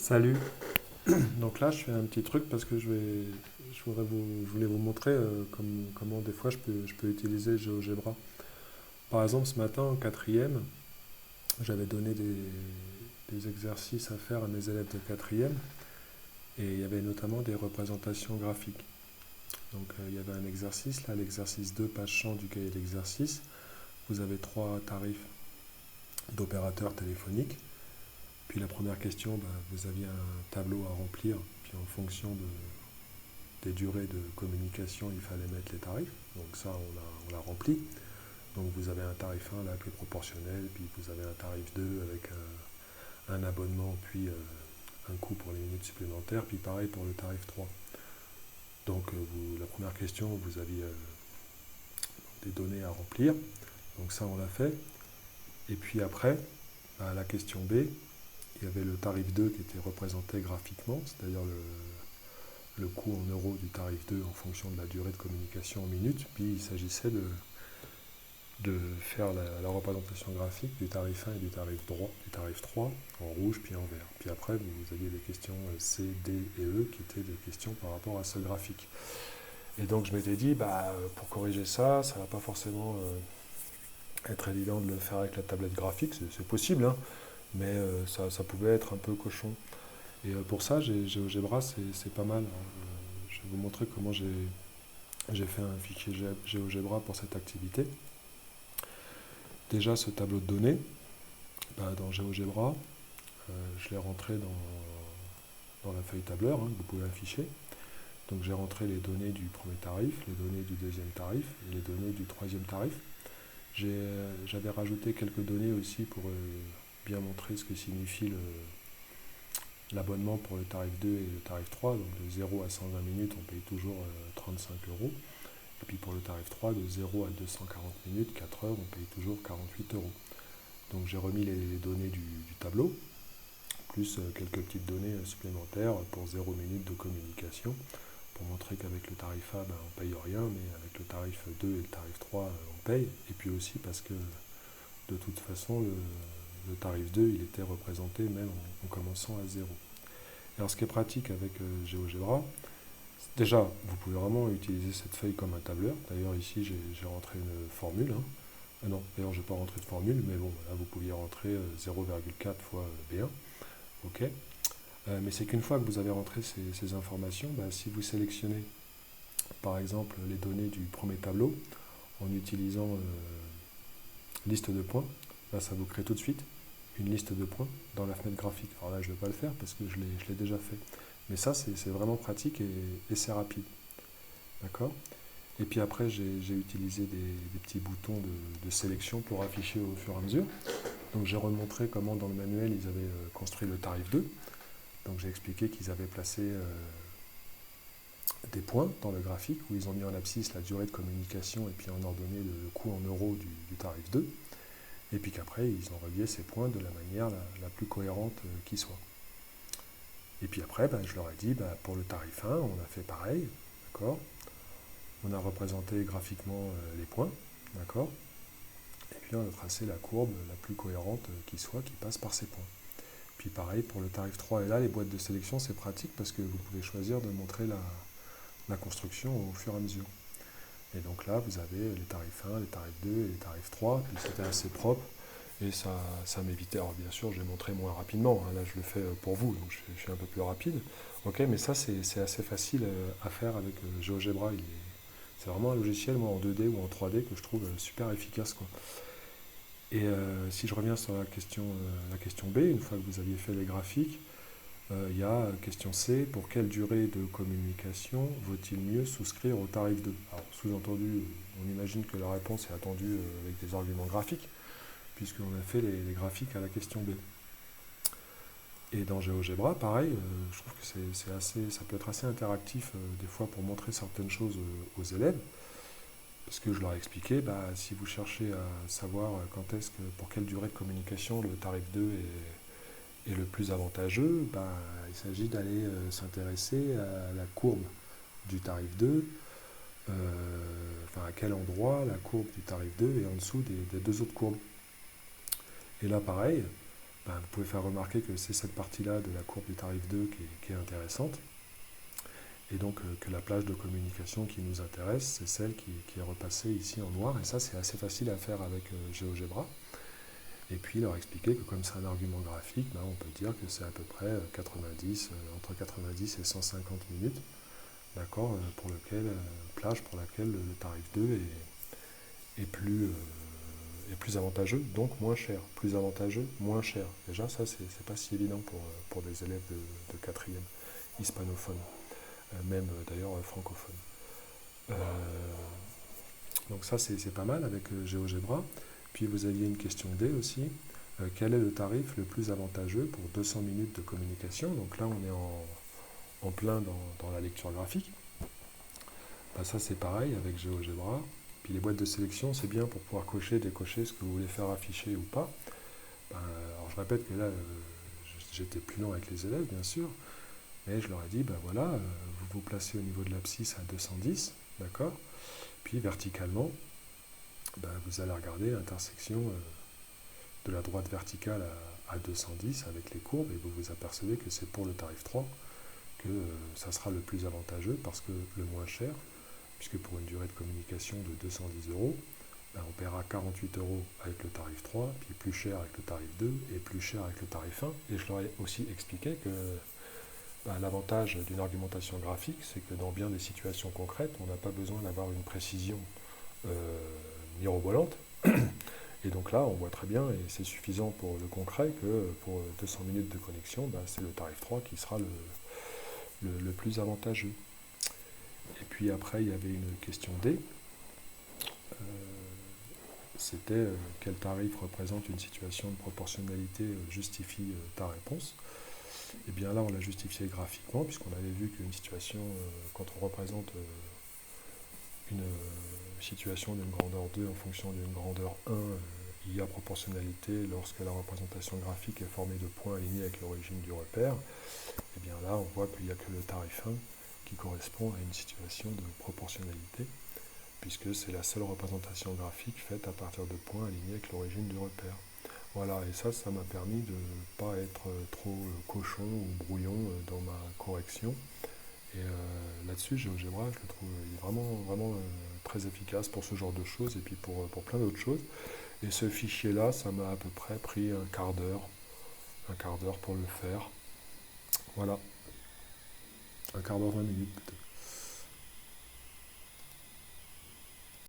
Salut. Donc là, je fais un petit truc parce que je voulais vous montrer comment des fois je peux utiliser GeoGebra. Par exemple, ce matin en quatrième, j'avais donné des exercices à faire à mes élèves de quatrième et il y avait notamment des représentations graphiques. Donc il y avait un exercice, là, l'exercice 2, page champ du cahier d'exercice. Vous avez trois tarifs d'opérateurs téléphoniques. Puis la première question, vous aviez un tableau à remplir, puis en fonction des durées de communication, il fallait mettre les tarifs. Donc ça, on l'a rempli. Donc vous avez un tarif 1 là, qui est proportionnel, puis vous avez un tarif 2 avec un abonnement, puis un coût pour les minutes supplémentaires, puis pareil pour le tarif 3. Donc la première question, vous aviez des données à remplir. Donc ça, on l'a fait. Et puis après, à la question B, il y avait le tarif 2 qui était représenté graphiquement, c'est-à-dire le coût en euros du tarif 2 en fonction de la durée de communication en minutes. Puis il s'agissait de faire la représentation graphique du tarif 1 et du tarif 3 en rouge puis en vert. Puis après, vous aviez des questions C, D et E qui étaient des questions par rapport à ce graphique. Et donc je m'étais dit, pour corriger ça, ça ne va pas forcément être évident de le faire avec la tablette graphique, c'est possible, hein, mais ça pouvait être un peu cochon. Et pour ça, GeoGebra, c'est pas mal, hein. Je vais vous montrer comment j'ai fait un fichier GeoGebra pour cette activité. Déjà, ce tableau de données, dans GeoGebra, je l'ai rentré dans la feuille tableur, hein, que vous pouvez afficher. Donc j'ai rentré les données du premier tarif, les données du deuxième tarif et les données du troisième tarif. J'avais rajouté quelques données aussi pour bien montrer ce que signifie l'abonnement pour le tarif 2 et le tarif 3. Donc de 0 à 120 minutes, on paye toujours 35 euros. Et puis pour le tarif 3, de 0 à 240 minutes, 4 heures, on paye toujours 48 euros. Donc j'ai remis les données du tableau, plus quelques petites données supplémentaires pour 0 minute de communication, pour montrer qu'avec le tarif A, on paye rien, mais avec le tarif 2 et le tarif 3, on paye. Et puis aussi parce que de toute façon, le tarif 2, il était représenté même en commençant à 0. Alors ce qui est pratique avec GeoGebra, déjà, vous pouvez vraiment utiliser cette feuille comme un tableur. D'ailleurs, ici, j'ai rentré une formule, hein. Ah non, d'ailleurs, je n'ai pas rentré de formule, mais bon, là, vous pouviez rentrer 0,4 fois B1. OK. Mais c'est qu'une fois que vous avez rentré ces informations, si vous sélectionnez, par exemple, les données du premier tableau, en utilisant liste de points, là, ça vous crée tout de suite une liste de points dans la fenêtre graphique. Alors là, je ne vais pas le faire parce que je l'ai déjà fait. Mais ça, c'est vraiment pratique et c'est rapide. D'accord. Et puis après, j'ai utilisé des petits boutons de sélection pour afficher au fur et à mesure. Donc j'ai remontré comment dans le manuel, ils avaient construit le tarif 2. Donc j'ai expliqué qu'ils avaient placé des points dans le graphique où ils ont mis en abscisse la durée de communication et puis en ordonnée le coût en euros du tarif 2. Et puis qu'après, ils ont relié ces points de la manière la plus cohérente qui soit. Et puis après, je leur ai dit, pour le tarif 1, on a fait pareil, d'accord. On a représenté graphiquement les points, d'accord. Et puis on a tracé la courbe la plus cohérente qui soit, qui passe par ces points. Puis pareil pour le tarif 3. Et là, les boîtes de sélection, c'est pratique parce que vous pouvez choisir de montrer la construction au fur et à mesure. Et donc là, vous avez les tarifs 1, les tarifs 2 et les tarifs 3. Puis c'était assez propre. Et ça m'évitait. Alors bien sûr, je l'ai montré moins rapidement, hein. Là, je le fais pour vous, donc je suis un peu plus rapide. Ok, mais ça, c'est assez facile à faire avec GeoGebra. C'est vraiment un logiciel, moi, en 2D ou en 3D, que je trouve super efficace, quoi. Et si je reviens sur la question B, une fois que vous aviez fait les graphiques, il y a question C, pour quelle durée de communication vaut-il mieux souscrire au tarif 2? Alors, sous-entendu, on imagine que la réponse est attendue avec des arguments graphiques, puisqu'on a fait les graphiques à la question B. Et dans GeoGebra, pareil, je trouve que ça peut être assez interactif des fois pour montrer certaines choses aux élèves, parce que je leur ai expliqué, si vous cherchez à savoir pour quelle durée de communication le tarif 2 est le plus avantageux, il s'agit d'aller s'intéresser à la courbe du tarif 2, à quel endroit la courbe du tarif 2 est en dessous des deux autres courbes. Et là, pareil, vous pouvez faire remarquer que c'est cette partie-là de la courbe du tarif 2 qui est intéressante. Et donc que la plage de communication qui nous intéresse, c'est celle qui est repassée ici en noir. Et ça, c'est assez facile à faire avec GeoGebra. Et puis leur expliquer que comme c'est un argument graphique, on peut dire que c'est à peu près 90, entre 90 et 150 minutes, d'accord, plage pour laquelle le tarif 2 est plus avantageux, donc moins cher. Plus avantageux, moins cher. Déjà, ça, c'est pas si évident pour des élèves de quatrième hispanophones, même d'ailleurs francophones. Donc ça, c'est pas mal avec GeoGebra. Puis vous aviez une question D aussi. Quel est le tarif le plus avantageux pour 200 minutes de communication? Donc là, on est en plein dans la lecture graphique. Ça, c'est pareil avec GeoGebra. Puis les boîtes de sélection, c'est bien pour pouvoir décocher ce que vous voulez faire afficher ou pas. Alors je répète que là, j'étais plus lent avec les élèves, bien sûr. Mais je leur ai dit, voilà, vous vous placez au niveau de l'abscisse à 210, d'accord? Puis verticalement, vous allez regarder l'intersection de la droite verticale à 210 avec les courbes et vous vous apercevez que c'est pour le tarif 3 que ça sera le plus avantageux parce que le moins cher, puisque pour une durée de communication de 210 euros, on paiera 48 euros avec le tarif 3, puis plus cher avec le tarif 2 et plus cher avec le tarif 1. Et je leur ai aussi expliqué que l'avantage d'une argumentation graphique, c'est que dans bien des situations concrètes, on n'a pas besoin d'avoir une précision mirobolante. Et donc là, on voit très bien, et c'est suffisant pour le concret, que pour 200 minutes de connexion, c'est le tarif 3 qui sera le plus avantageux. Et puis après, il y avait une question D. C'était quel tarif représente une situation de proportionnalité justifie ta réponse. Et bien là, on l'a justifié graphiquement, puisqu'on avait vu qu'une situation, quand on représente une situation d'une grandeur 2 en fonction d'une grandeur 1, il y a proportionnalité lorsque la représentation graphique est formée de points alignés avec l'origine du repère. Et bien là, on voit qu'il n'y a que le tarif 1 qui correspond à une situation de proportionnalité, puisque c'est la seule représentation graphique faite à partir de points alignés avec l'origine du repère. Voilà, et ça m'a permis de ne pas être trop cochon ou brouillon dans ma correction. Et là-dessus, GeoGebra, je le trouve il est vraiment très efficace pour ce genre de choses et puis pour plein d'autres choses. Et ce fichier-là, ça m'a à peu près pris un quart d'heure pour le faire. Voilà, un quart d'heure, 20 minutes peut-être.